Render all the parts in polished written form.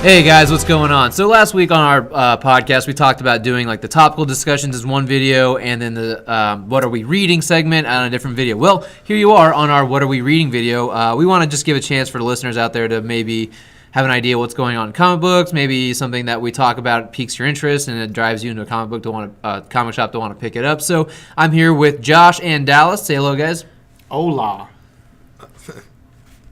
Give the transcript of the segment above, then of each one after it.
Hey guys, what's going on? So last week on our podcast, we talked about doing like the topical discussions as one video, and then the what are we reading segment on a different video. Well, here you are on our what are we reading video. We want to just give a chance for the listeners out there to maybe have an idea what's going on in comic books, maybe something that we talk about piques your interest and it drives you into a comic shop to want to pick it up. So I'm here with Josh and Dallas. Say hello, guys. Hola.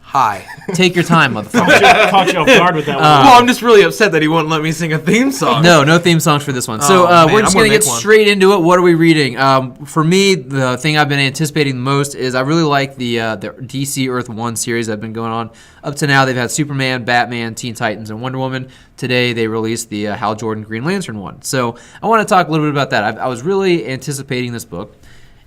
Hi. Take your time, motherfucker. Caught you off guard with that one. Well, I'm just really upset that he wouldn't let me sing a theme song. No theme songs for this one. So we're just going to get straight into it. What are we reading? For me, the thing I've been anticipating the most is I really like the DC Earth 1 series that's been going on. Up to now, they've had Superman, Batman, Teen Titans, and Wonder Woman. Today, they released the Hal Jordan Green Lantern one. So I want to talk a little bit about that. I was really anticipating this book.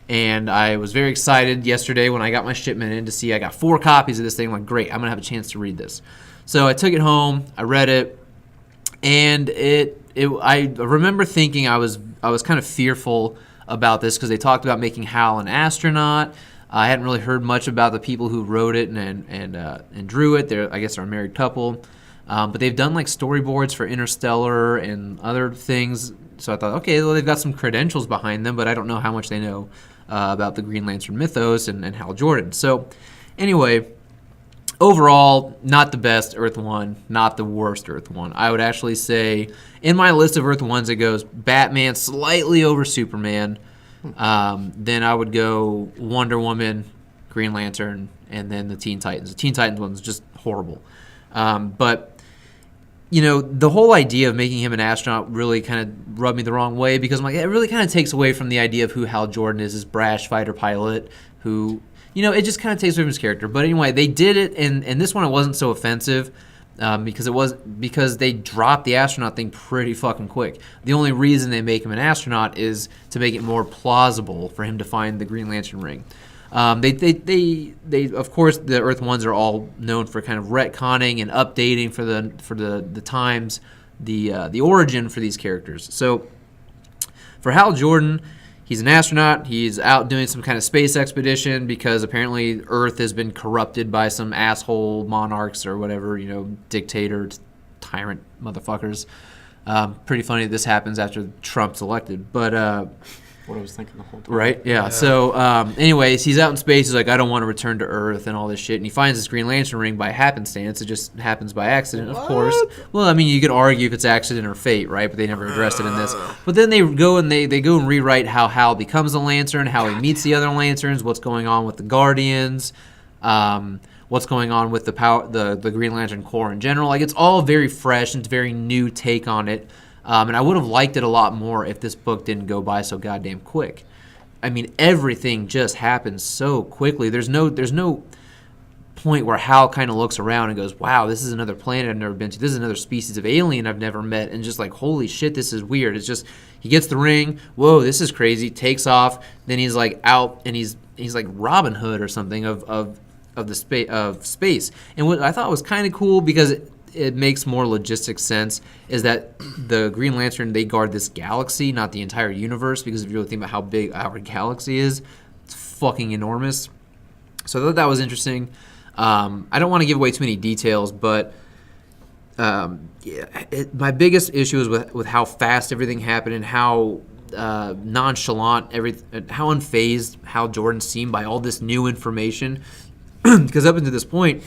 And I was very excited yesterday when I got my shipment in to see I got 4 copies of this thing. I'm like, great, I'm going to have a chance to read this. So I took it home, I read it, and I remember thinking I was kind of fearful about this because they talked about making Hal an astronaut. I hadn't really heard much about the people who wrote it and drew it. I guess they're a married couple. But they've done like storyboards for Interstellar and other things. So I thought, okay, well, they've got some credentials behind them, but I don't know how much they know about the Green Lantern mythos and Hal Jordan. So anyway, overall, not the best Earth 1, not the worst Earth 1. I would actually say in my list of Earth 1s, it goes Batman slightly over Superman. Then I would go Wonder Woman, Green Lantern, and then the Teen Titans. The Teen Titans one's just horrible. But you know, the whole idea of making him an astronaut really kind of rubbed me the wrong way because I'm like, it really kind of takes away from the idea of who Hal Jordan is, this brash fighter pilot who, you know, it just kind of takes away from his character. But anyway, they did it, and this one it wasn't so offensive because they dropped the astronaut thing pretty fucking quick. The only reason they make him an astronaut is to make it more plausible for him to find the Green Lantern ring. They of course the Earth ones are all known for kind of retconning and updating for the times the origin for these characters. So for Hal Jordan, he's an astronaut. He's out doing some kind of space expedition because apparently Earth has been corrupted by some asshole monarchs or whatever, you know, dictator, tyrant motherfuckers. Pretty funny that this happens after Trump's elected, but. What I was thinking the whole time. Right, yeah. So, anyways, he's out in space. He's like, I don't want to return to Earth and all this shit. And he finds this Green Lantern ring by happenstance. It just happens by accident, of course. Well, I mean, you could argue if it's accident or fate, right? But they never addressed it in this. But then they go and rewrite how Hal becomes a Lantern, how he meets the other Lanterns, what's going on with the Guardians, what's going on with the Green Lantern Corps in general. Like, it's all very fresh and it's a very new take on it. And I would have liked it a lot more if this book didn't go by so goddamn quick. I mean, everything just happens so quickly. There's no point where Hal kind of looks around and goes, wow, this is another planet I've never been to. This is another species of alien I've never met. And just like, holy shit, this is weird. It's just, he gets the ring. Whoa, this is crazy. Takes off. Then he's like out and he's like Robin Hood or something of space. And what I thought was kind of cool because it makes more logistic sense is that the Green Lantern, they guard this galaxy, not the entire universe, because if you really think about how big our galaxy is, it's fucking enormous. So I thought that was interesting. I don't want to give away too many details, but my biggest issue is with how fast everything happened and how nonchalant, how unfazed Hal Jordan seemed by all this new information. Because up until this point,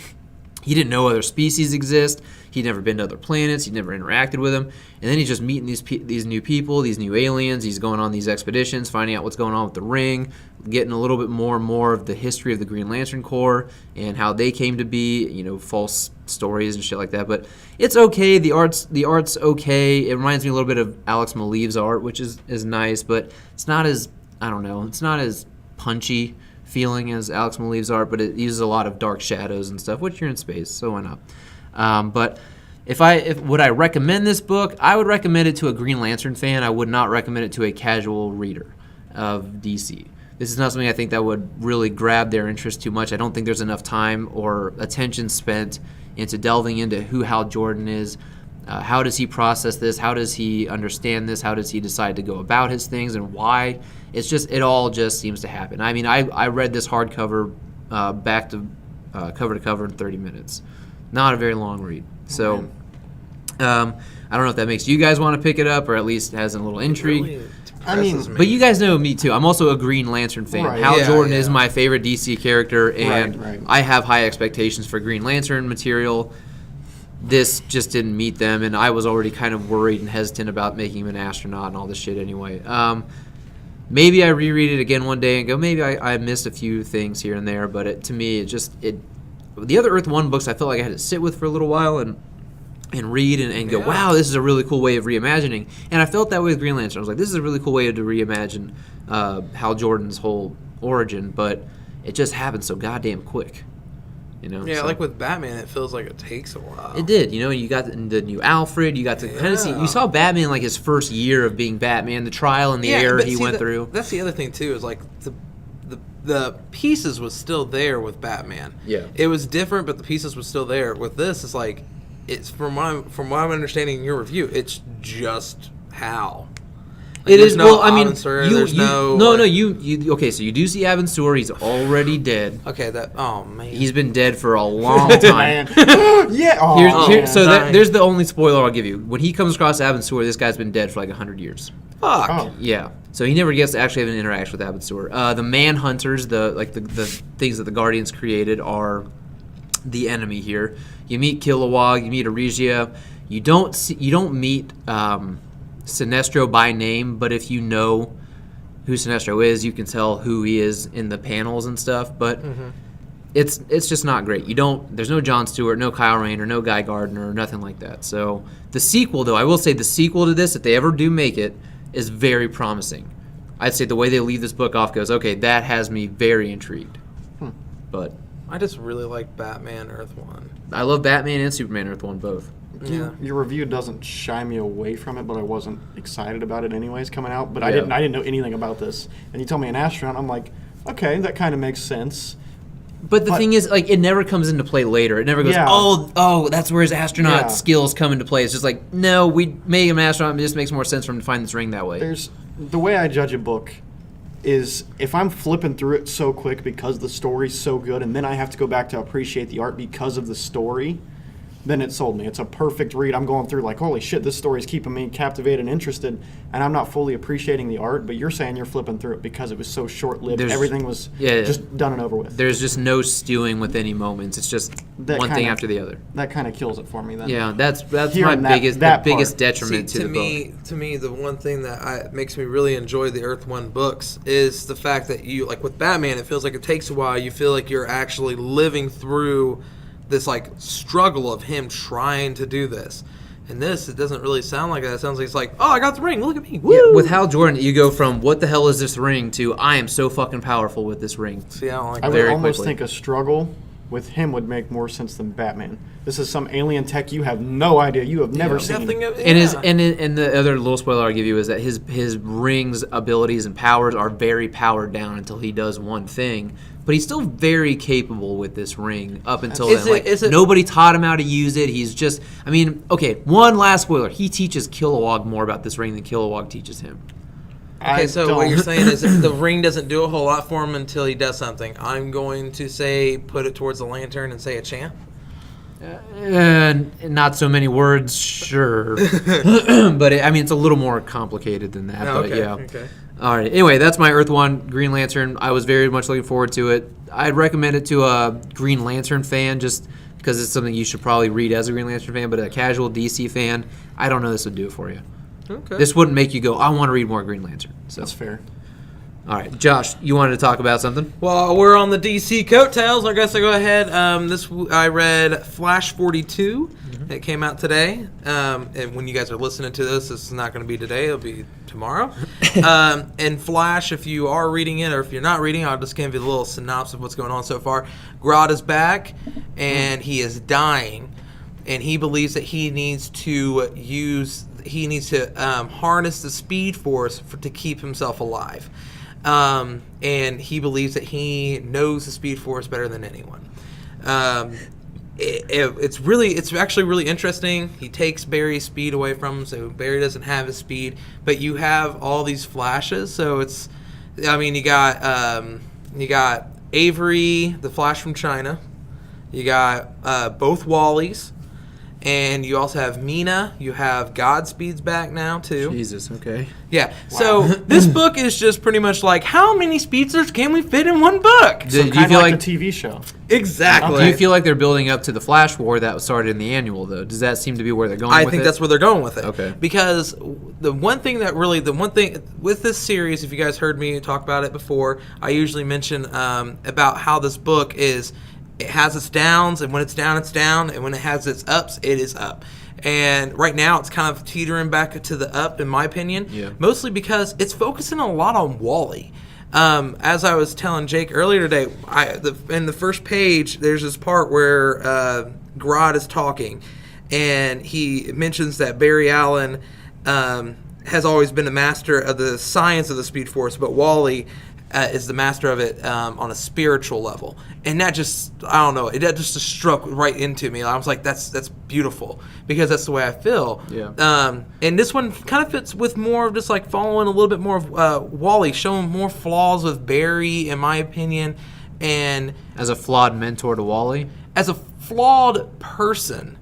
he didn't know other species exist. He'd never been to other planets. He'd never interacted with them. And then he's just meeting these new people, these new aliens. He's going on these expeditions, finding out what's going on with the ring, getting a little bit more and more of the history of the Green Lantern Corps and how they came to be, you know, false stories and shit like that. But it's okay. The art's okay. It reminds me a little bit of Alex Maleev's art, which is nice, but it's not as, I don't know, it's not as punchy feeling as Alex Maleev's art, but it uses a lot of dark shadows and stuff, which you're in space, so why not? But if would I recommend this book? I would recommend it to a Green Lantern fan. I would not recommend it to a casual reader of DC. This is not something I think that would really grab their interest too much. I don't think there's enough time or attention spent into delving into who Hal Jordan is. How does he process this? How does he understand this? How does he decide to go about his things and why? It all just seems to happen. I mean, I read this hardcover back to cover in 30 minutes. Not a very long read. So I don't know if that makes you guys want to pick it up or at least has a little intrigue. Really I mean, depresses me. But you guys know me too. I'm also a Green Lantern fan. Right. Hal Yeah, Jordan yeah. is my favorite DC character, and Right. I have high expectations for Green Lantern material. This just didn't meet them, and I was already kind of worried and hesitant about making him an astronaut and all this shit anyway. Maybe I reread it again one day and go, maybe I missed a few things here and there, but to me, the other Earth 1 books I felt like I had to sit with for a little while and read and go, wow, this is a really cool way of reimagining. And I felt that way with Green Lantern. I was like, this is a really cool way to reimagine Hal Jordan's whole origin, but it just happened so goddamn quick. Yeah, so. like with Batman, it feels like it takes a while. It did. You got the new Alfred. You got to kind of see. You saw Batman like his first year of being Batman, the trial and the error he went through. That's the other thing too. Is like the pieces was still there with Batman. Yeah. It was different, but the pieces was still there. With this, it's like it's from what I'm understanding in your review, it's just Hal. Like, It is no well. I mean, Abensur, you there's no you. Okay, so you do see Abensur. He's already dead. Okay, oh man, He's been dead for a long time. Man. Yeah. Oh, man. So dying. there's the only spoiler I'll give you. When he comes across Abensur, this guy's been dead for like 100 years. fuck. Oh. Yeah. So he never gets to actually have an interaction with Abensur. The Manhunters, the things that the Guardians created, are the enemy here. You meet Kilowog, you meet Arigia. You don't meet Sinestro by name, but if you know who Sinestro is, you can tell who he is in the panels and stuff. But it's just not great. There's no Jon Stewart, no Kyle Rayner, no Guy Gardner, nothing like that. So the sequel, though, I will say the sequel to this, if they ever do make it, is very promising. I'd say the way they leave this book off goes, okay, that has me very intrigued. But I just really like Batman Earth 1. I love Batman and Superman Earth 1 both. Yeah. Your review doesn't shy me away from it, but I wasn't excited about it anyways coming out. But Yeah. I didn't know anything about this. And you told me an astronaut, I'm like, okay, that kind of makes sense. But the thing is, like, it never comes into play later. It never goes, Yeah. oh, that's where his astronaut Yeah. skills come into play. It's just like, no, we made him an astronaut. It just makes more sense for him to find this ring that way. The way I judge a book is if I'm flipping through it so quick because the story's so good, and then I have to go back to appreciate the art because of the story, then it sold me. It's a perfect read. I'm going through like, holy shit, this story's keeping me captivated and interested, and I'm not fully appreciating the art, but you're saying you're flipping through it because it was so short-lived. Everything was just done and over with. There's just no stewing with any moments. It's just one thing after the other. That kind of kills it for me then. Yeah, that's Hearing my that biggest part. detriment See, to the book. To me, the one thing that makes me really enjoy the Earth 1 books is the fact that you, like with Batman, it feels like it takes a while. You feel like you're actually living through this like struggle of him trying to do this. And this, it doesn't really sound like that. It sounds like it's like, oh, I got the ring. Look at me. Woo! Yeah, with Hal Jordan, you go from what the hell is this ring to I am so fucking powerful with this ring. See, I don't like I that. would Very almost quickly. think a struggle with him would make more sense than Batman. This is some alien tech you have no idea. You have never seen. And the other little spoiler I'll give you is that his ring's abilities and powers are very powered down until he does one thing. But he's still very capable with this ring up until then. Nobody taught him how to use it. He's just, I mean, okay, one last spoiler. He teaches Kilowog more about this ring than Kilowog teaches him. Okay, so what you're saying is the ring doesn't do a whole lot for him until he does something. I'm going to say put it towards the lantern and say a chant. Not so many words, sure. But it's a little more complicated than that. Oh, but okay, yeah. okay. All right. Anyway, that's my Earth 1 Green Lantern. I was very much looking forward to it. I'd recommend it to a Green Lantern fan just because it's something you should probably read as a Green Lantern fan, but a casual DC fan, I don't know this would do it for you. Okay. This wouldn't make you go, I want to read more Green Lantern. So. That's fair. All right. Josh, you wanted to talk about something? Well, we're on the DC coattails. I guess I'll go ahead. I read Flash 42. It came out today. And when you guys are listening to this is not going to be today. It'll be tomorrow. And Flash, if you are reading it or if you're not reading, I'll just give you a little synopsis of what's going on so far. Grodd is back, and he is dying. And he believes that he needs to harness the Speed Force to keep himself alive. And he believes that he knows the Speed Force better than anyone. It's actually really interesting. He takes Barry's speed away from him, so Barry doesn't have his speed. But you have all these flashes, so you got Avery, the Flash from China. You got both Wallies. And you also have Mina. You have Godspeed's back now, too. Jesus, okay. Yeah. Wow. So this book is just pretty much like, how many speedsters can we fit in one book? So do you feel like the TV show? Exactly. Do you feel like they're building up to the Flash War that started in the annual, though? Does that seem to be where they're going with it? I think that's where they're going with it. Okay. Because the one thing with this series, if you guys heard me talk about it before, I usually mention about how this book is, it has its downs, and when it's down, it's down, and when it has its ups, it is up. And right now, it's kind of teetering back to the up, in my opinion. Yeah. Mostly because it's focusing a lot on Wally. As I was telling Jake earlier today, in the first page, there's this part where Grodd is talking, and he mentions that Barry Allen has always been a master of the science of the Speed Force, but Wally is the master of it on a spiritual level. And that just, I don't know, that just struck right into me. I was like, that's beautiful, because that's the way I feel. Yeah. And this one kind of fits with more of just like following a little bit more of Wally, showing more flaws with Barry, in my opinion. And as a flawed mentor to Wally? As a flawed person,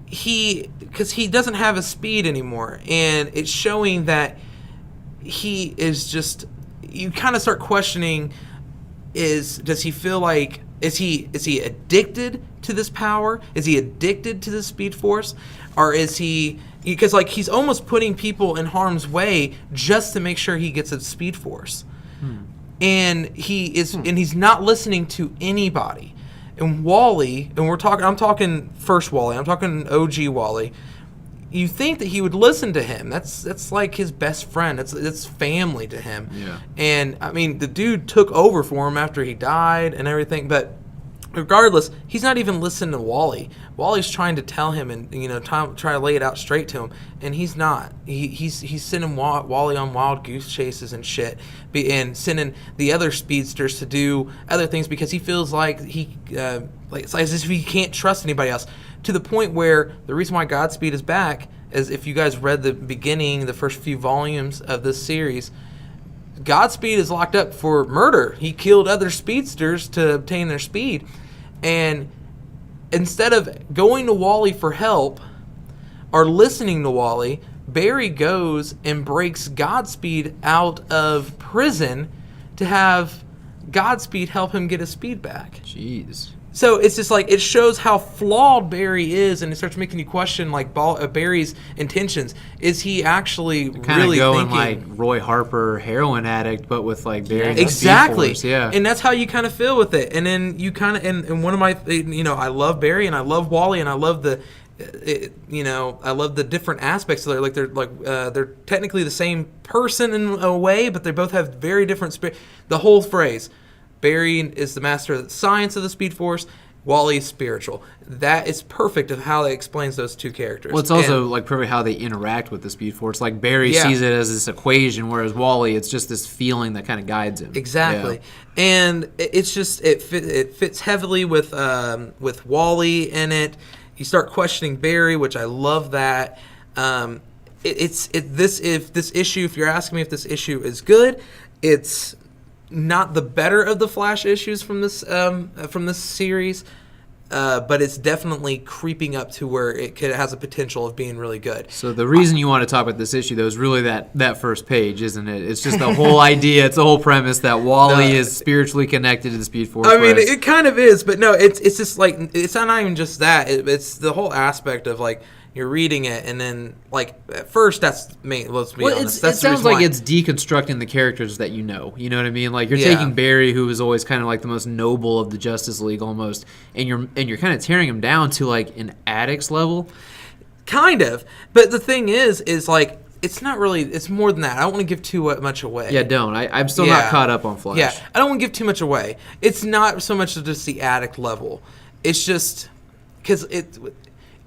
because he doesn't have a speed anymore. And it's showing that he is just, you kind of start questioning, does he feel like, is he addicted to this power? Is he addicted to the Speed Force? Or is he, because like he's almost putting people in harm's way just to make sure he gets a Speed Force. And he's not listening to anybody. And Wally, and I'm talking first Wally, I'm talking OG Wally. You think that he would listen to him. That's like his best friend. It's family to him. Yeah. And I mean, the dude took over for him after he died and everything. But regardless, he's not even listening to Wally. Wally's trying to tell him and try to lay it out straight to him, and he's not. He's sending Wally on wild goose chases and shit, and sending the other speedsters to do other things because he feels like it's as if he can't trust anybody else. To the point where the reason why Godspeed is back is, if you guys read the first few volumes of this series, Godspeed is locked up for murder. He killed other speedsters to obtain their speed. And instead of going to Wally for help or listening to Wally, Barry goes and breaks Godspeed out of prison to have Godspeed help him get his speed back. Jeez. So it's just like, it shows how flawed Barry is, and it starts making you question like Barry's intentions. Is he actually really going thinking like Roy Harper, heroin addict, but with like Barry? Exactly. Speed Force, yeah. And that's how you kind of feel with it. And then you kind of, and one of my, I love Barry and I love Wally and I love I love the different aspects of it. They're technically the same person in a way, but they both have very different the whole phrase. Barry is the master of the science of the Speed Force. Wally is spiritual. That is perfect of how it explains those two characters. Well, it's also like perfect how they interact with the Speed Force. Like Barry sees it as this equation, whereas Wally, it's just this feeling that kind of guides him. Exactly, and it's just it fits heavily with Wally in it. You start questioning Barry, which I love that. If you're asking me if this issue is good, it's not the better of the Flash issues from this series, but it's definitely creeping up to where it has a potential of being really good. So the reason you want to talk about this issue, though, is really that first page, isn't it? It's just the whole idea, it's the whole premise that Wally is spiritually connected to the Speed Force. I mean, it kind of is, but no, it's just like, it's not even just that. It's the whole aspect of like, you're reading it, and then, like, at first, let's be honest. It sounds like it's deconstructing the characters that you know. You know what I mean? Like, you're taking Barry, who is always kind of like the most noble of the Justice League, almost, and you're kind of tearing him down to like an addict's level. Kind of, but the thing is like, it's not really. It's more than that. I don't want to give too much away. Yeah, don't. I'm still not caught up on Flash. Yeah, I don't want to give too much away. It's not so much just the addict level. It's just because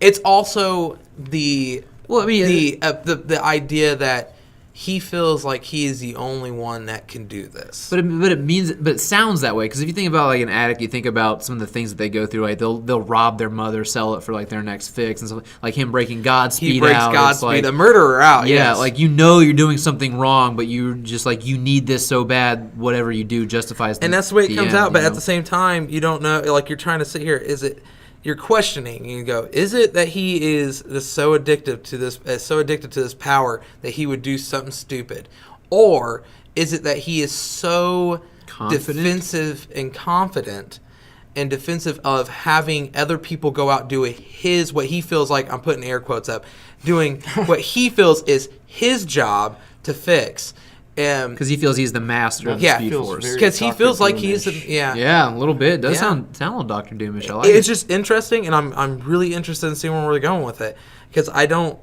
it's also the idea that he feels like he is the only one that can do this. But it sounds that way, because if you think about like an addict, you think about some of the things that they go through. Like they'll rob their mother, sell it for like their next fix, and stuff. Like him breaking Godspeed out. He breaks Godspeed, a murderer out. Yeah, yes. like you're doing something wrong, but you're just like, you need this so bad. Whatever you do justifies. And that's the way it comes out. But at the same time, you don't know. Like, you're trying to sit here. you're questioning. You go, is it that he is so addicted to this power that he would do something stupid, or is it that he is so defensive and confident and defensive of having other people go out doing what he feels like, I'm putting air quotes up, doing what he feels is his job to fix. Because he feels he's the master of the Speed Force. Because he feels like he's yeah, a little bit. It does sound a little Dr. Doomish. I like it's just interesting, and I'm really interested in seeing where we're going with it. Because I don't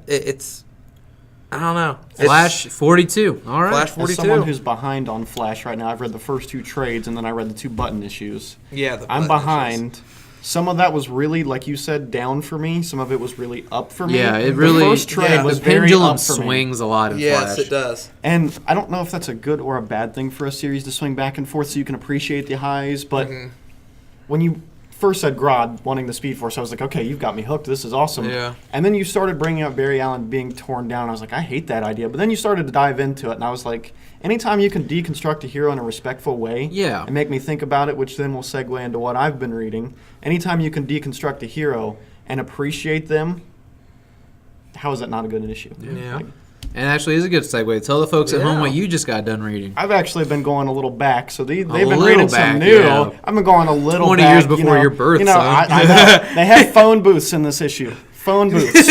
know. Flash 42. All right. Flash 42. As someone who's behind on Flash right now, I've read the first 2 trades, and then I read the 2 button issues. Yeah, I'm behind. Issues. Some of that was really, like you said, down for me. Some of it was really up for me. Yeah, it really. The first trade was the very pendulum up for swings me. a lot in Flash. Yes, it does. And I don't know if that's a good or a bad thing for a series to swing back and forth so you can appreciate the highs. But when you first said Grodd wanting the Speed Force, I was like, okay, you've got me hooked. This is awesome. Yeah. And then you started bringing up Barry Allen being torn down. I was like, I hate that idea. But then you started to dive into it, and I was like, anytime you can deconstruct a hero in a respectful way and make me think about it, which then will segue into what I've been reading, anytime you can deconstruct a hero and appreciate them, how is that not a good issue? Yeah. And actually, it's a good segue. Tell the folks at home what you just got done reading. I've actually been going a little back, so they've been reading some new. Yeah. I've been going a little 20 back. years before your birth, son. I know. They have phone booths in this issue. Phone booths.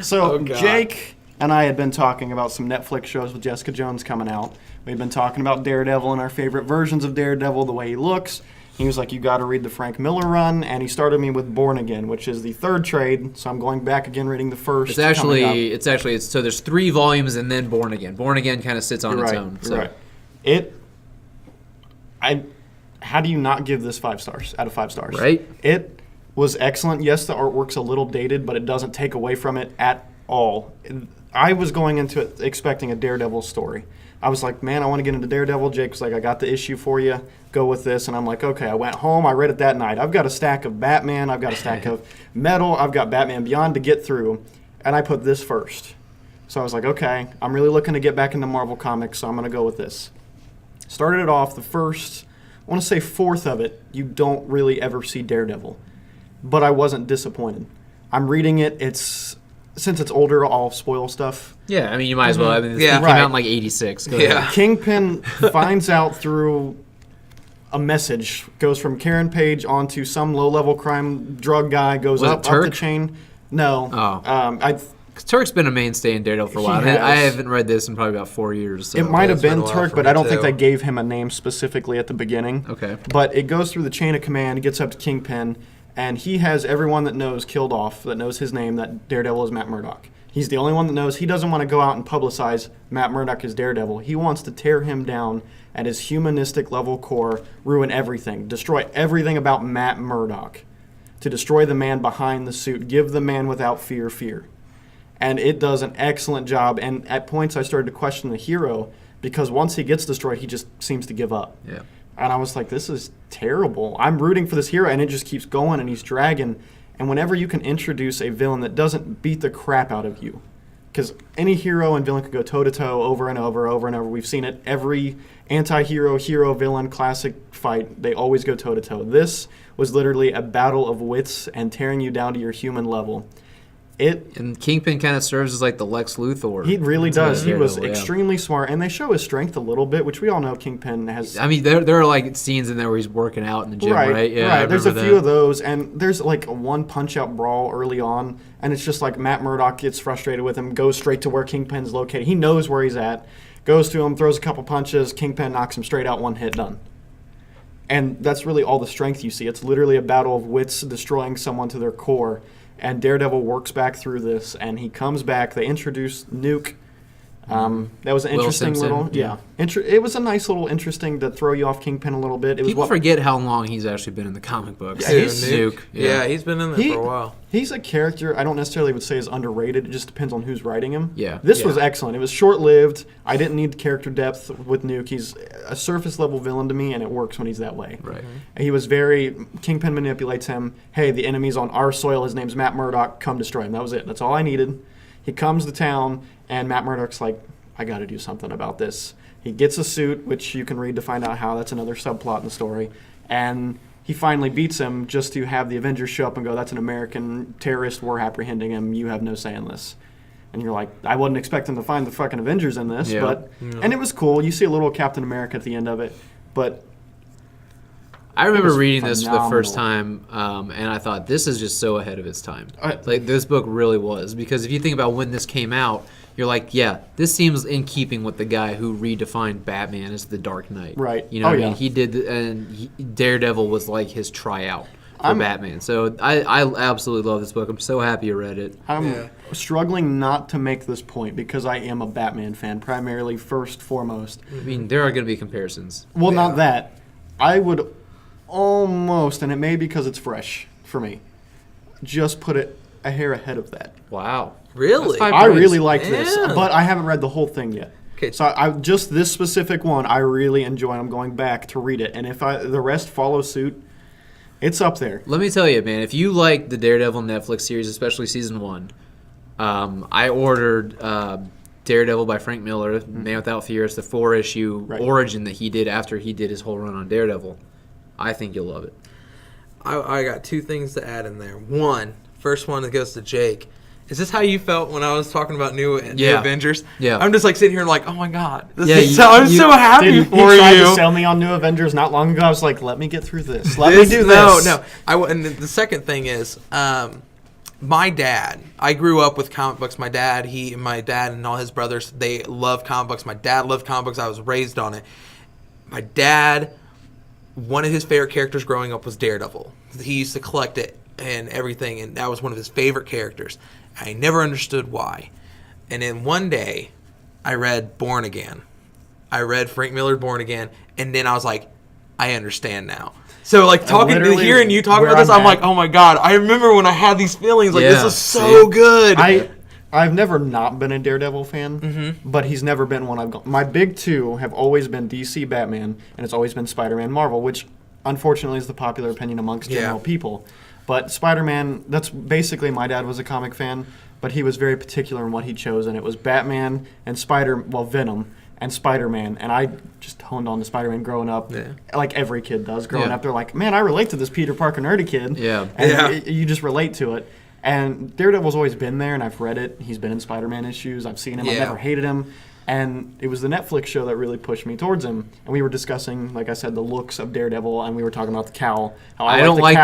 So Jake and I had been talking about some Netflix shows with Jessica Jones coming out. We've been talking about Daredevil and our favorite versions of Daredevil, the way he looks. He was like, you got to read the Frank Miller run, and he started me with Born Again, which is the 3rd trade, so I'm going back again reading the first. So there's 3 volumes and then Born Again. Born Again kind of sits on its own. So. Right. How do you not give this 5 stars out of 5 stars? Right. It was excellent. Yes, the artwork's a little dated, but it doesn't take away from it at all. I was going into it expecting a Daredevil story. I was like, man, I want to get into Daredevil. Jake was like, I got the issue for you. Go with this. And I'm like, okay. I went home. I read it that night. I've got a stack of Batman. I've got a stack of Metal. I've got Batman Beyond to get through. And I put this first. So I was like, okay, I'm really looking to get back into Marvel Comics, so I'm going to go with this. Started it off, the first, I want to say 4th of it, you don't really ever see Daredevil. But I wasn't disappointed. I'm reading it. Since it's older, I'll spoil stuff. Yeah, I mean, you might as well. I mean, this thing came out in like 86. Go ahead. Kingpin finds out through a message, goes from Karen Page onto some low-level crime drug guy, goes up the chain. No. Oh. Turk's been a mainstay in Daredevil for a while. I haven't read this in probably about 4 years. So. It might have been Turk, but I don't think they gave him a name specifically at the beginning. Okay. But it goes through the chain of command, it gets up to Kingpin, and he has everyone that knows killed off, that knows his name, that Daredevil is Matt Murdock. He's the only one that knows. He doesn't want to go out and publicize Matt Murdock as Daredevil. He wants to tear him down at his humanistic level core, ruin everything, destroy everything about Matt Murdock, to destroy the man behind the suit, give the man without fear fear. And it does an excellent job. And at points, I started to question the hero, because once he gets destroyed, he just seems to give up. Yeah. And I was like, this is terrible. I'm rooting for this hero, and it just keeps going, and he's dragging. And whenever you can introduce a villain that doesn't beat the crap out of you, because any hero and villain can go toe-to-toe over and over, over and over. We've seen it every anti-hero, hero, villain, classic fight. They always go toe-to-toe. This was literally a battle of wits and tearing you down to your human level. And Kingpin kind of serves as like the Lex Luthor. He really does. He was extremely smart, and they show his strength a little bit, which we all know Kingpin has. I mean, there are like scenes in there where he's working out in the gym, right? Yeah, right. There's a few of those, and there's like a one punch-out brawl early on, and it's just like Matt Murdock gets frustrated with him, goes straight to where Kingpin's located. He knows where he's at, goes to him, throws a couple punches, Kingpin knocks him straight out, one hit, done. And that's really all the strength you see. It's literally a battle of wits destroying someone to their core. And Daredevil works back through this, and he comes back. They introduce Nuke. That was an interesting little, it was a nice little interesting to throw you off Kingpin a little bit. People forget how long he's actually been in the comic books. Yeah, he's Nuke. Yeah, he's been in there for a while. He's a character I don't necessarily would say is underrated. It just depends on who's writing him. Yeah. This was excellent. It was short-lived. I didn't need the character depth with Nuke. He's a surface-level villain to me, and it works when he's that way. Right. He was Kingpin manipulates him. Hey, the enemy's on our soil. His name's Matt Murdock. Come destroy him. That was it. That's all I needed. He comes to town, and Matt Murdock's like, I got to do something about this. He gets a suit, which you can read to find out how. That's another subplot in the story. And he finally beats him just to have the Avengers show up and go, that's an American terrorist, we're apprehending him, you have no say in this. And you're like, I wasn't expecting to find the fucking Avengers in this, and it was cool. You see a little Captain America at the end of it, but I remember reading this for the first time, and I thought, this is just so ahead of its time. Like, this book really was. Because if you think about when this came out, you're like, yeah, this seems in keeping with the guy who redefined Batman as the Dark Knight. Right. You know what I mean? He did, and Daredevil was like his tryout for Batman. So I absolutely love this book. I'm so happy I read it. I'm struggling not to make this point because I am a Batman fan, primarily, first, foremost. I mean, there are going to be comparisons. Well, not that. I would almost, and it may be because it's fresh for me, just put it a hair ahead of that. Wow. Really? I really liked this, but I haven't read the whole thing yet. Okay. So I just this specific one I really enjoy. I'm going back to read it, and if the rest follow suit, it's up there. Let me tell you, man, if you like the Daredevil Netflix series, especially season 1, I ordered Daredevil by Frank Miller, Man Without Fear. It's the 4-issue origin that he did after he did his whole run on Daredevil. I think you'll love it. I got 2 things to add in there. First one that goes to Jake. Is this how you felt when I was talking about new Avengers? Yeah. I'm just like sitting here and like, oh my god, I'm so happy for you. He tried you. to sell me on New Avengers not long ago. I was like, let me get through this. Let me do this. No. And the second thing is, my dad. I grew up with comic books. My dad and all his brothers, they love comic books. My dad loved comic books. I was raised on it. My dad, one of his favorite characters growing up was Daredevil. He used to collect it and everything, and that was one of his favorite characters. I never understood why. And then one day, I read Born Again. I read Frank Miller's Born Again, and then I was like, I understand now. So, like, hearing you talk about this, I'm like, oh my god, I remember when I had these feelings, like, this is so good. I've never not been a Daredevil fan, but he's never been one I've gone. My big 2 have always been DC Batman, and it's always been Spider-Man Marvel, which unfortunately is the popular opinion amongst general people. But Spider-Man, that's basically, my dad was a comic fan, but he was very particular in what he chose, and it was Batman and Venom and Spider-Man, and I just honed on to Spider-Man growing up, like every kid does growing up. They're like, man, I relate to this Peter Parker nerdy kid. And you just relate to it. And Daredevil's always been there, and I've read it. He's been in Spider-Man issues. I've seen him. I've never hated him. And it was the Netflix show that really pushed me towards him. And we were discussing, like I said, the looks of Daredevil, and we were talking about the cowl. How I don't like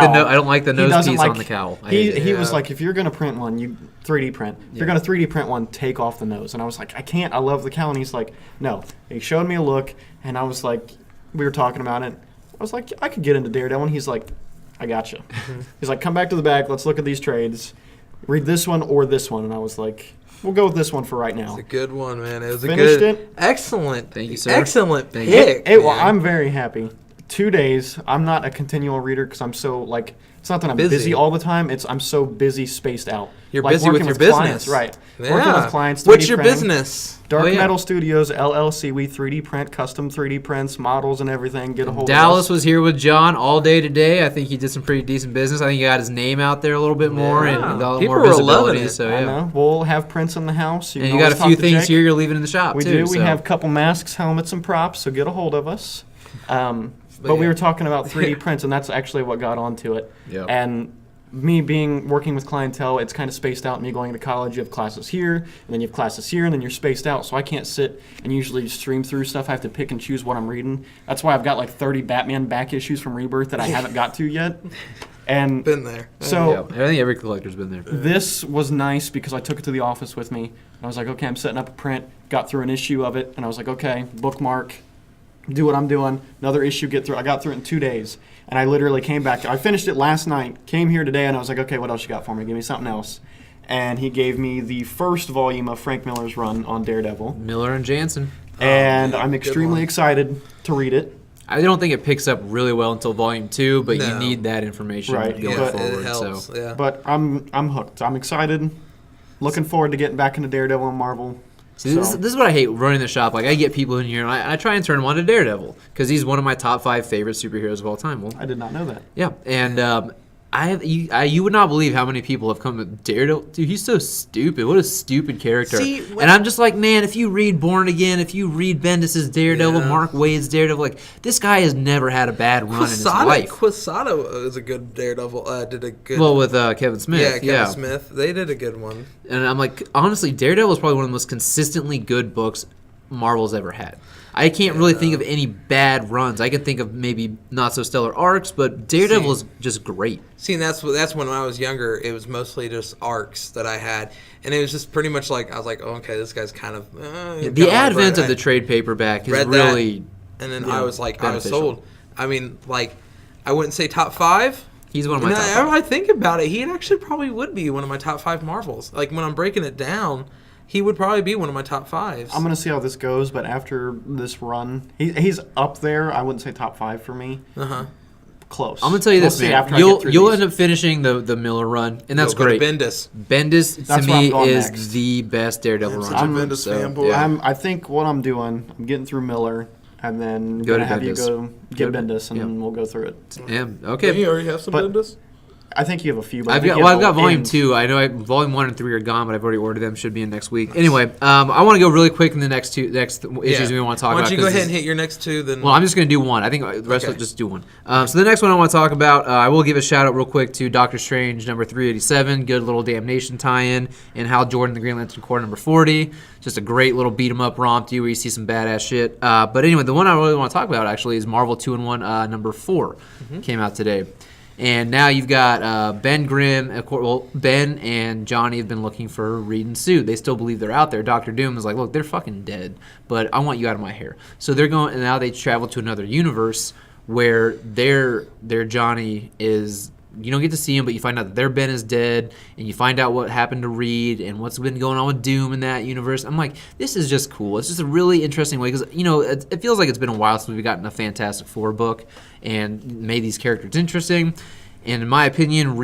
the nose piece on the cowl. He was like, if you're going to print one, you 3D print. If you're going to 3D print one, take off the nose. And I was like, I can't. I love the cowl. And he's like, no. He showed me a look, and I was like, we were talking about it. I was like, I could get into Daredevil. And he's like, I gotcha. He's like, come back to the back. Let's look at these trades. Read this one or this one. And I was like, we'll go with this one for right now. It's a good one, man. It was Finished it. Excellent. Thank you, sir. Excellent pick. Well, I'm very happy. 2 days. I'm not a continual reader because I'm so, like, it's not that I'm busy all the time. I'm so busy, spaced out. You're like busy with your business. Clients, right. Yeah. Working with clients. What's your business? Dark Metal Studios, LLC. We 3D print, custom 3D prints, models and everything. Get a hold of us. Dallas was here with John all day today. I think he did some pretty decent business. I think he got his name out there a little bit more and a little more visibility. So, I know. We'll have prints in the house. And you got a few things here you're leaving in the shop, too. We do. We have a couple masks, helmets, and props, so get a hold of us. But we were talking about 3D prints, and that's actually what got onto it. Yep. And me working with clientele, it's kind of spaced out. Me going to college, you have classes here, and then you have classes here, and then you're spaced out. So I can't sit and usually stream through stuff. I have to pick and choose what I'm reading. That's why I've got like 30 Batman back issues from Rebirth that I haven't got to yet. And been there. So I think every collector's been there. This was nice because I took it to the office with me. And I was like, okay, I'm setting up a print. Got through an issue of it, and I was like, okay, bookmark. Do what I'm doing. Another issue, get through. I got through it in 2 days. And I literally came back. I finished it last night, came here today, and I was like, okay, what else you got for me? Give me something else. And he gave me the first volume of Frank Miller's run on Daredevil. Miller and Jansen. And I'm extremely excited to read it. I don't think it picks up really well until volume 2, but you need that information going forward. It helps, so. But I'm hooked. I'm excited. Looking forward to getting back into Daredevil and Marvel. See, this is what I hate running the shop. Like, I get people in here, and I try and turn them on to Daredevil because he's one of my top 5 favorite superheroes of all time. Well, I did not know that. Yeah, and You would not believe how many people have come to Daredevil. Dude, he's so stupid. What a stupid character. See, and I'm just like, man, if you read Born Again, if you read Bendis' Daredevil, Mark Waid's Daredevil, like, this guy has never had a bad run in his life. Quesada is a good Daredevil. Did a good. Well, with Kevin Smith. Yeah, Kevin Smith. They did a good one. And I'm like, honestly, Daredevil is probably one of the most consistently good books Marvel's ever had. I can't really think of any bad runs. I can think of maybe not so stellar arcs, but Daredevil is just great. See, and that's when I was younger. It was mostly just arcs that I had, and it was just pretty much like I was like, oh, okay, this guy's kind of. The advent of the trade paperback is really. And then I was like, beneficial. I was sold. I mean, like, I wouldn't say top 5. He's one of my top 5. I think about it. He actually probably would be one of my top 5 Marvels. Like, when I'm breaking it down, he would probably be one of my top 5s. I'm going to see how this goes, but after this run, he's up there. I wouldn't say top 5 for me. Close. I'm going to tell you this, man. You'll end up finishing the Miller run, and that's great. Bendis. Bendis, to me, is next. The best Daredevil run. I'm a Bendis fanboy. Yeah. I think what I'm doing, I'm getting through Miller, and then going to have you go get Bendis, and then we'll go through it. Yeah, okay. Do you already have some Bendis? I think you have a few. But I've got volume 2. I know volume 1 and 3 are gone, but I've already ordered them. Should be in next week. Anyway, I want to go really quick in the next issues we want to talk about. Why don't you go ahead and hit your next 2? Then. Well, I'm just going to do one. I think the rest will just do one. So the next one I want to talk about, I will give a shout out real quick to Doctor Strange number 387. Good little Damnation tie-in, and Hal Jordan, the Green Lantern Corps number 40. Just a great little beat 'em up romp where you see some badass shit. But anyway, the one I really want to talk about actually is Marvel 2-in-1 number 4. Came out today. And now you've got Ben Grimm. Ben and Johnny have been looking for Reed and Sue. They still believe they're out there. Dr. Doom is like, look, they're fucking dead, but I want you out of my hair. So they're going, and now they travel to another universe where their Johnny is. You don't get to see him, but you find out that their Ben is dead, and you find out what happened to Reed and what's been going on with Doom in that universe. I'm like, this is just cool. It's just a really interesting way because, it feels like it's been a while since we've gotten a Fantastic Four book and made these characters interesting. And in my opinion,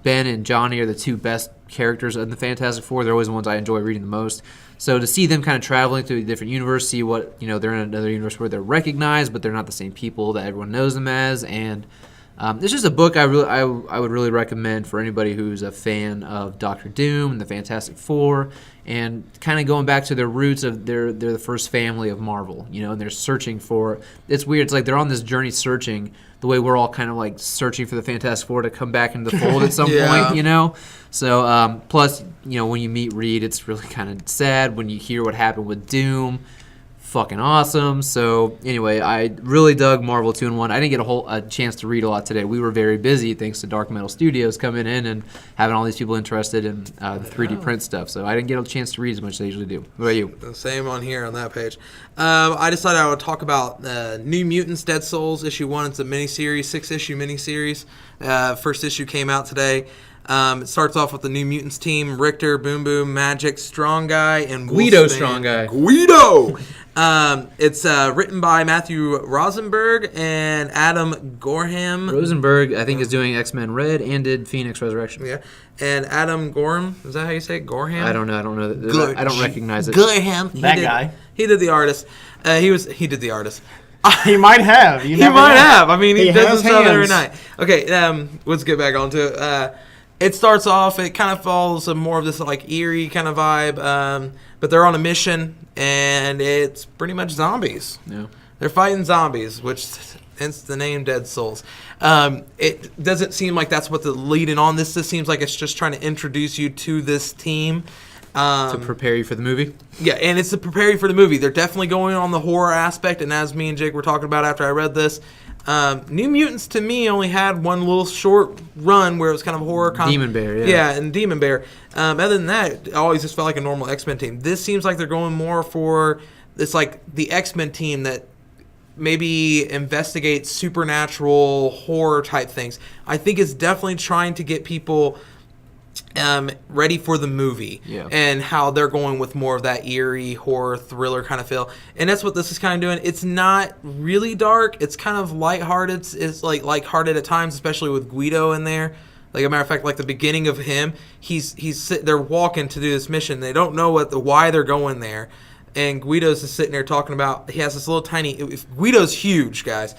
Ben and Johnny are the two best characters in the Fantastic Four. They're always the ones I enjoy reading the most. So to see them kind of traveling through a different universe, see what, they're in another universe where they're recognized, but they're not the same people that everyone knows them as, and it's just a book I would really recommend for anybody who's a fan of Doctor Doom and the Fantastic Four, and kind of going back to their roots of they're the first family of Marvel, and they're searching for. It's weird. It's like they're on this journey searching the way we're all kind of like searching for the Fantastic Four to come back into the fold at some point, So plus, when you meet Reed, it's really kind of sad when you hear what happened with Doom. Fucking awesome. So anyway, I really dug Marvel 2-in-1. I didn't get a chance to read a lot today. We were very busy thanks to Dark Metal Studios coming in and having all these people interested in the 3D print stuff. So I didn't get a chance to read as much as I usually do. What about you? The same on here on that page. I decided I would talk about New Mutants Dead Souls issue 1. It's a miniseries, 6-issue miniseries. First issue came out today. It starts off with the New Mutants team: Richter, Boom Boom, Magic, Strong Guy, and Guido Strong Guy. Guido! It's written by Matthew Rosenberg and Adam Gorham. Rosenberg, I think, is doing X-Men Red and did Phoenix Resurrection. Yeah. And Adam Gorham, is that how you say it? Gorham? I don't know. I don't recognize it. Gorham. Guy. He did the artist. He did the artist. He might have. He might have. I mean, he does this stuff every night. Okay, let's get back onto it. It starts off, it kind of follows more of this like eerie kind of vibe, but they're on a mission, and it's pretty much zombies. Yeah. They're fighting zombies, which hence the name Dead Souls. It doesn't seem like that's what the leading on this. This seems like it's just trying to introduce you to this team. To prepare you for the movie? Yeah, and it's to prepare you for the movie. They're definitely going on the horror aspect, and as me and Jake were talking about after I read this, New Mutants to me only had one little short run where it was kind of horror. Demon Bear, yeah. Yeah, and Demon Bear. Other than that, it always just felt like a normal X-Men team. This seems like they're going more for, it's like the X-Men team that maybe investigates supernatural horror type things. I think it's definitely trying to get people ready for the movie, and how they're going with more of that eerie horror thriller kind of feel, and that's what this is kind of doing. It's not really dark. It's kind of lighthearted. It's like lighthearted at times, especially with Guido in there. Like a matter of fact, like the beginning of him, they're walking to do this mission. They don't know why they're going there. and Guido's is sitting there talking about, he has this little tiny, Guido's huge, guys.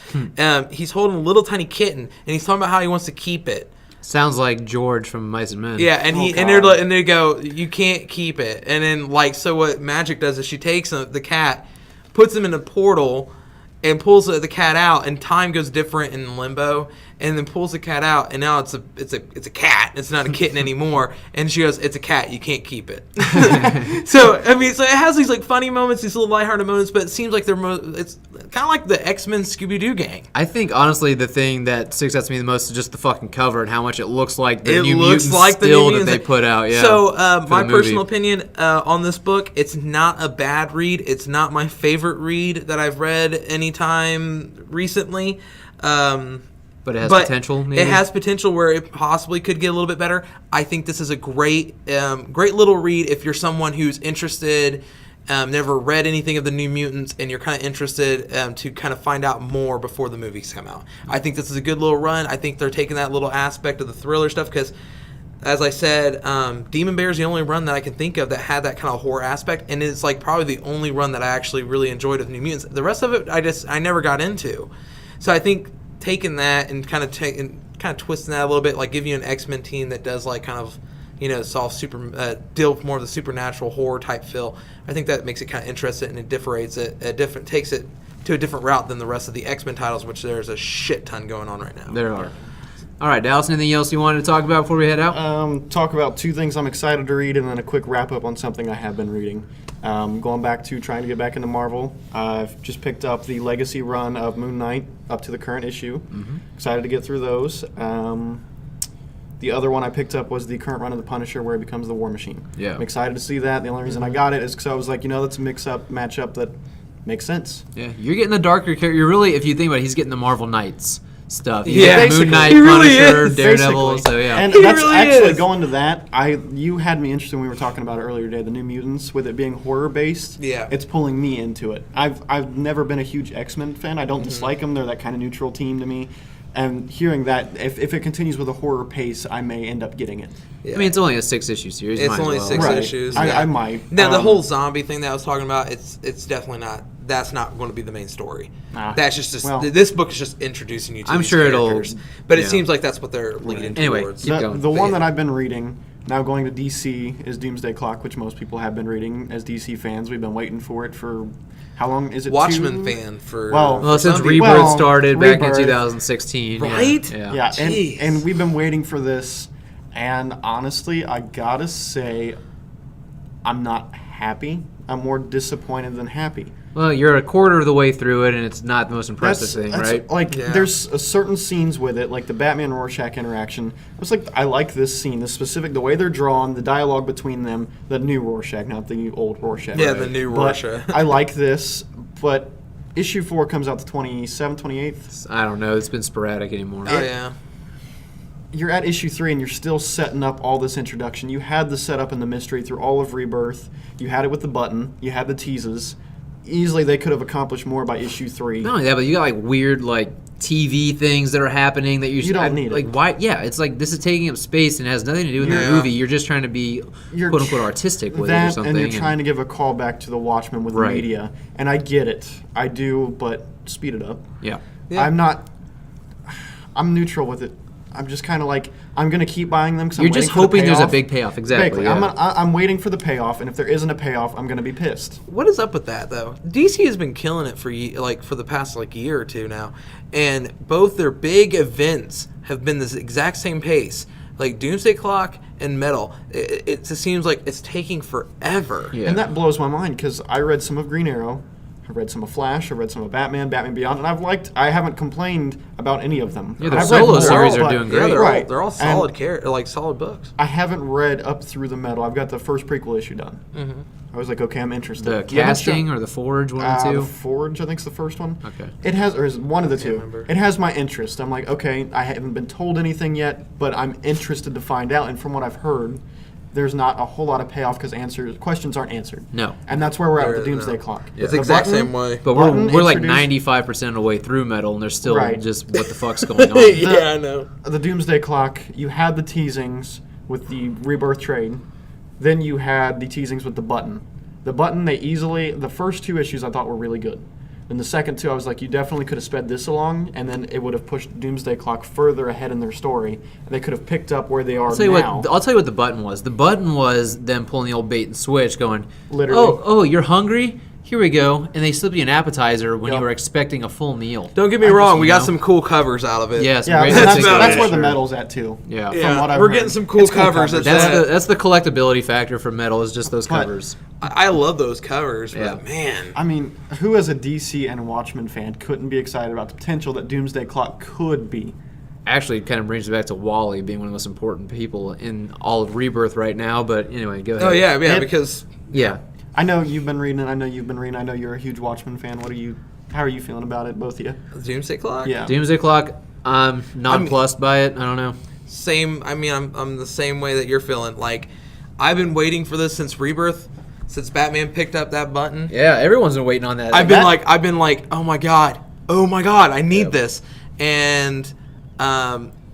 He's holding a little tiny kitten, and he's talking about how he wants to keep it. Sounds like George from Mice and Men. Yeah, and and they go, you can't keep it. And then so what Magic does is she takes the cat, puts him in a portal, and pulls the cat out, and time goes different in limbo, and then pulls the cat out, and now it's a cat. It's not a kitten anymore. And she goes, "It's a cat. You can't keep it." So it has these funny moments, these little lighthearted moments, but it seems like it's kind of like the X-Men Scooby-Doo gang. I think honestly the thing that sticks out to me the most is just the fucking cover and how much it looks like the New Mutants still that they put out. Yeah. So my personal opinion on this book, it's not a bad read. It's not my favorite read that I've read anytime recently. But it has potential. Maybe? It has potential where it possibly could get a little bit better. I think this is a great little read if you're someone who's interested, never read anything of the New Mutants, and you're kind of interested to kind of find out more before the movies come out. I think this is a good little run. I think they're taking that little aspect of the thriller stuff because, as I said, Demon Bear is the only run that I can think of that had that kind of horror aspect, and it's probably the only run that I actually really enjoyed of New Mutants. The rest of it, I never got into. So I think taking that and kind of twisting that a little bit, give you an X-Men team that does deal with more of the supernatural horror type feel. I think that makes it kind of interesting, and it takes it to a different route than the rest of the X-Men titles, which there's a shit ton going on right now. There are. All right, Dallas, anything else you wanted to talk about before we head out? Talk about two things I'm excited to read, and then a quick wrap-up on something I have been reading. Going back to trying to get back into Marvel, I've just picked up the Legacy run of Moon Knight up to the current issue. Mm-hmm. Excited to get through those. The other one I picked up was the current run of The Punisher, where he becomes the War Machine. Yeah. I'm excited to see that. The only reason I got it is because I was like, that's a matchup that makes sense. Yeah, you're getting the darker character. You're really, if you think about it, he's getting the Marvel Knights stuff. Yeah, Moon Knight, he really Punisher, is. Daredevil. Basically. So yeah, and he that's really actually is. going to that. You had me interested when we were talking about it earlier today. The New Mutants, with it being horror based, it's pulling me into it. I've never been a huge X-Men fan. I don't dislike them. They're that kind of neutral team to me. And hearing that, if it continues with a horror pace, I may end up getting it. Yeah. I mean, it's only a 6-issue series. It's only 6 issues. I might. Now, the whole zombie thing that I was talking about, it's definitely not. That's not going to be the main story. That's just this book is just introducing you to these characters. But it seems like that's what they're leading towards. The one that I've been reading, now going to DC, is Doomsday Clock, which most people have been reading as DC fans. We've been waiting for it for... How long is it? Watchmen fan for... Well, since Rebirth started back in 2016. Right? Yeah. And we've been waiting for this. And honestly, I gotta say, I'm not happy. I'm more disappointed than happy. Well, you're a quarter of the way through it, and it's not the most impressive thing, right? There's certain scenes with it, like the Batman-Rorschach interaction. I like this scene, the way they're drawn, the dialogue between them, the new Rorschach, not the old Rorschach. Yeah, the new Rorschach. I like this, but issue 4 comes out the 27th, 28th. I don't know. It's been sporadic anymore. Oh, yeah. You're at issue 3 and you're still setting up all this introduction. You had the setup and the mystery through all of Rebirth. You had it with the button. You had the teases. Easily they could have accomplished more by issue 3. Not only that, but you got weird TV things that are happening that you don't need it. Why? Yeah, it's this is taking up space and has nothing to do with the movie. You're just trying to be quote unquote artistic with it or something. And you're trying to give a call back to the Watchmen with the media. And I get it. I do, but speed it up. Yeah. I'm neutral with it. I'm just kind of I'm going to keep buying them because you're just hoping there's a big payoff. Exactly. Yeah. I'm waiting for the payoff, and if there isn't a payoff, I'm going to be pissed. What is up with that, though? DC has been killing it for the past year or two now, and both their big events have been this exact same pace. Like Doomsday Clock and Metal, it just seems like it's taking forever. Yeah. And that blows my mind because I read some of Green Arrow. I read some of Flash. I read some of Batman Beyond, and I haven't complained about any of them. Yeah, the solo series are doing great. They're all solid solid books. I haven't read up through the Metal. I've got the first prequel issue done. Mm-hmm. I was like, okay, I'm interested. The Casting or the Forge, one or two? The Forge, I think, is the first one. Okay. It has, or is one of the two. Remember. It has my interest. I'm like, okay, I haven't been told anything yet, but I'm interested to find out. And from what I've heard, there's not a whole lot of payoff because questions aren't answered. No. And that's where we're at with the Doomsday Clock. It's the exact same way. But we're 95% of the way through Metal, and there's still just what the fuck's going on. Yeah, I know. The Doomsday Clock, you had the teasings with the Rebirth trade. Then you had the teasings with the button. The button, the first 2 issues I thought were really good. And the second 2, I was like, you definitely could have sped this along, and then it would have pushed Doomsday Clock further ahead in their story. And they could have picked up where they are now. I'll tell you what the button was. The button was them pulling the old bait and switch, going, Literally. oh, you're hungry? Here we go. And they slip you an appetizer when you were expecting a full meal. Don't get me wrong, we got some cool covers out of it. Yeah, that's where the metal's at, too. Yeah. From what I've we're heard. getting some cool covers. That's the collectability factor for metal, is just those covers. I love those covers, but Yeah. man. I mean, who as a DC and Watchmen fan couldn't be excited about the potential that Doomsday Clock could be? Actually, it kind of brings me back to Wally being one of the most important people in all of Rebirth right now. But anyway, go ahead. Oh, yeah, because... Yeah. I know you've been reading it. I know you're a huge Watchmen fan. How are you feeling about it, both of you? Doomsday Clock? Yeah. Doomsday Clock, I'm nonplussed by it. I don't know. Same. I mean, I'm the same way that you're feeling. Like, I've been waiting for this since Rebirth, since Batman picked up that button. Yeah, everyone's been waiting on that. I've been like, oh my god, I need this, and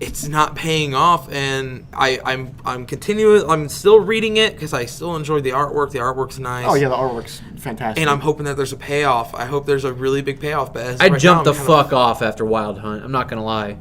it's not paying off, and I'm continuing. I'm still reading it because I still enjoy the artwork. The artwork's nice. Oh yeah, the artwork's fantastic. And I'm hoping that there's a payoff. I hope there's a really big payoff. But I jumped the fuck off after Wild Hunt. I'm not gonna lie.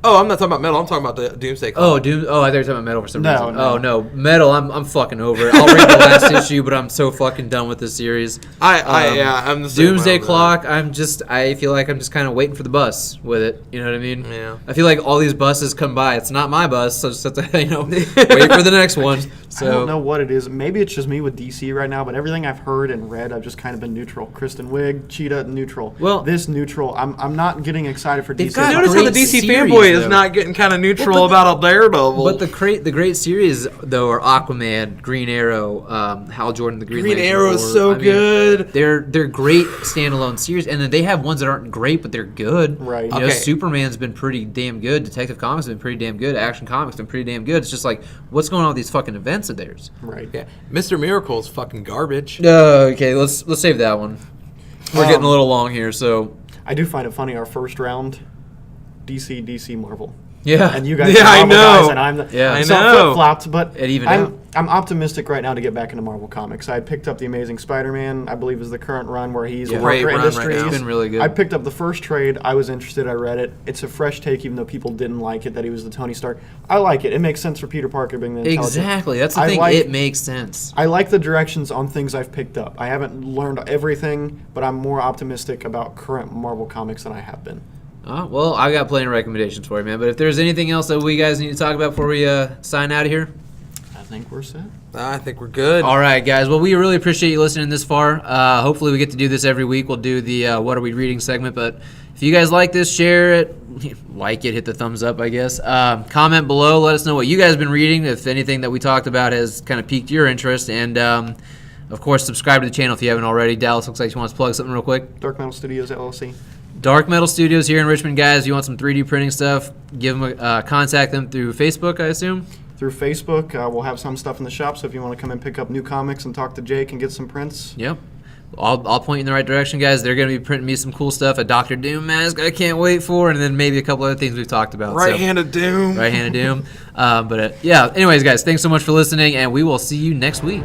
Oh, I'm not talking about metal. I'm talking about the Doomsday Clock. Oh, I thought you were talking about metal for some reason. No. Oh no, metal. I'm fucking over it. I'll read the last issue, but I'm so fucking done with this series. I'm the same Doomsday way Clock. I feel like I'm just kind of waiting for the bus with it. You know what I mean? Yeah. I feel like all these buses come by. It's not my bus, so I just have to wait for the next one. So I don't know what it is. Maybe it's just me with DC right now, but everything I've heard and read, I've just kind of been neutral. Kristen Wiig, Cheetah, neutral. Well, this neutral. I'm not getting excited for DC. got Notice how the great DC series, fanboy is though. not getting kind of neutral about a Daredevil. But the great series though are Aquaman, Green Arrow, Hal Jordan, the Green Lantern Arrow is Corps. so I mean, good. They're great standalone series, and then they have ones that aren't great, but they're good. Right. You know, Okay. Superman's been pretty damn good. Detective Comics has been pretty damn good. Action Comics has been pretty damn good. It's just like, what's going on with these fucking events of theirs? Right. Yeah, Mr. Miracle is fucking garbage. Okay, let's save that one. We're getting a little long here, so I do find it funny. Our first round, DC, Marvel. yeah. And you guys Yeah, are I Marvel know. guys, and I'm the Yeah. I so know. flip-flopped, but It evened out. I'm optimistic right now to get back into Marvel Comics. I picked up the Amazing Spider-Man, I believe is the current run where he's Great Parker run right Industries. now. It's been really good. I picked up the first trade. I was interested. I read it. It's a fresh take, even though people didn't like it, that he was the Tony Stark. I like it. It makes sense for Peter Parker being the intelligent. Exactly. That's the thing. It makes sense. I like the directions on things I've picked up. I haven't learned everything, but I'm more optimistic about current Marvel Comics than I have been. Well, I got plenty of recommendations for you, man. But if there's anything else that we guys need to talk about before we sign out of here. I think we're set. I think we're good. All right, guys. Well, we really appreciate you listening this far. Hopefully, we get to do this every week. We'll do the What Are We Reading segment. But if you guys like this, share it, like it, hit the thumbs up, I guess. Comment below. Let us know what you guys have been reading, if anything that we talked about has kind of piqued your interest. And, of course, subscribe to the channel if you haven't already. Dallas looks like she wants to plug something real quick. Dark Metal Studios, LLC. Dark Metal Studios here in Richmond, guys. If you want some 3D printing stuff, give them contact them through Facebook, I assume. Through Facebook, we'll have some stuff in the shop, so if you want to come and pick up new comics and talk to Jake and get some prints. Yep. I'll point you in the right direction, guys. They're going to be printing me some cool stuff. A Dr. Doom mask I can't wait for, and then maybe a couple other things we've talked about. Right-handed Doom. Right-handed Doom. Yeah, anyways, guys, thanks so much for listening, and we will see you next week.